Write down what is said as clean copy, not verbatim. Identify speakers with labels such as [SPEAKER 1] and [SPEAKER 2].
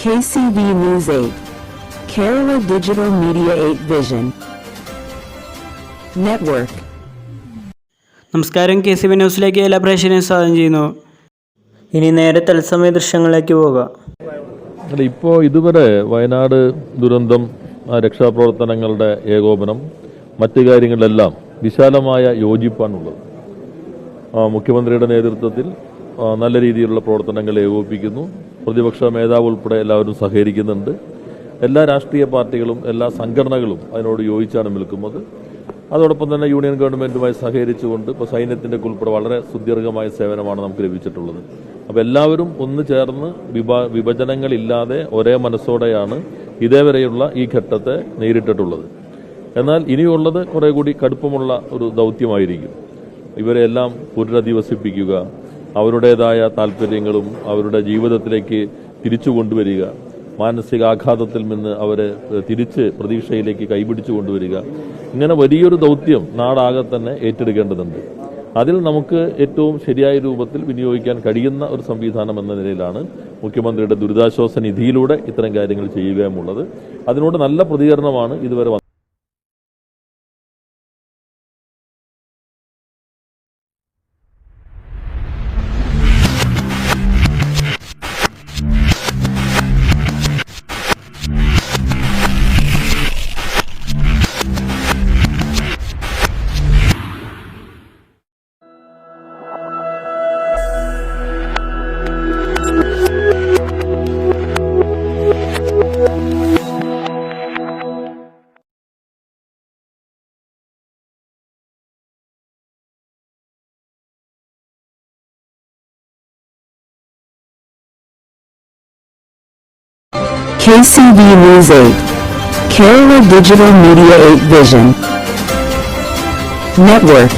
[SPEAKER 1] KCV News 8, Kerala Digital Media 8 Vision Network.
[SPEAKER 2] നമസ്കാരം, KCV ന്യൂസിലേക്ക് എല്ലാ പ്രേക്ഷകരെയും സ്വാഗതം ചെയ്യുന്നു. ഇനി നേരെ തത്സമയ ദൃശ്യങ്ങളിലേക്ക് പോകാം.
[SPEAKER 3] ഇപ്പോൾ ഇതുവരെ വയനാട് ദുരന്തം, രക്ഷാപ്രവർത്തനങ്ങളുടെ ഏകോപനം, മറ്റു കാര്യങ്ങളിലെല്ലാം വിശാലമായ യോജിപ്പാണുള്ളത്. മുഖ്യമന്ത്രിയുടെ നേതൃത്വത്തിൽ നല്ല രീതിയിലുള്ള പ്രവർത്തനങ്ങൾ ഏകോപിപ്പിക്കുന്നു. പ്രതിപക്ഷ മേധാവ് ഉൾപ്പെടെ എല്ലാവരും സഹകരിക്കുന്നുണ്ട്. എല്ലാ രാഷ്ട്രീയ പാർട്ടികളും എല്ലാ സംഘടനകളും അതിനോട് യോജിച്ചാണ് നിൽക്കുന്നത്. അതോടൊപ്പം തന്നെ യൂണിയൻ ഗവൺമെൻറ്റുമായി സഹകരിച്ചുകൊണ്ട് ഇപ്പോൾ സൈന്യത്തിൻ്റെ ഉൾപ്പെടെ വളരെ സുദീർഘമായ സേവനമാണ് നമുക്ക് ലഭിച്ചിട്ടുള്ളത്. അപ്പോൾ എല്ലാവരും ഒന്ന് ചേർന്ന് വിഭജനങ്ങളില്ലാതെ ഒരേ മനസ്സോടെയാണ് ഇതേവരെയുള്ള ഈ ഘട്ടത്തെ നേരിട്ടിട്ടുള്ളത്. എന്നാൽ ഇനിയുള്ളത് കുറേ കൂടി കടുപ്പമുള്ള ഒരു ദൗത്യമായിരിക്കും. ഇവരെല്ലാം പുനരധിവസിപ്പിക്കുക, അവരുടേതായ താല്പര്യങ്ങളും അവരുടെ ജീവിതത്തിലേക്ക് തിരിച്ചു കൊണ്ടുവരിക, മാനസികാഘാതത്തിൽ നിന്ന് അവരെ തിരിച്ച് പ്രതീക്ഷയിലേക്ക് കൈപിടിച്ചു കൊണ്ടുവരിക, ഇങ്ങനെ വലിയൊരു ദൗത്യം നാടാകെ തന്നെ ഏറ്റെടുക്കേണ്ടതുണ്ട്. അതിൽ നമുക്ക് ഏറ്റവും ശരിയായ രൂപത്തിൽ വിനിയോഗിക്കാൻ കഴിയുന്ന ഒരു സംവിധാനം എന്ന നിലയിലാണ് മുഖ്യമന്ത്രിയുടെ ദുരിതാശ്വാസ നിധിയിലൂടെ ഇത്തരം കാര്യങ്ങൾ ചെയ്യുകയുമുള്ളത്. അതിനോട് നല്ല പ്രതികരണമാണ് ഇതുവരെ വന്നത്.
[SPEAKER 1] KCV News 8, Kerala Digital Media 8 Vision Network.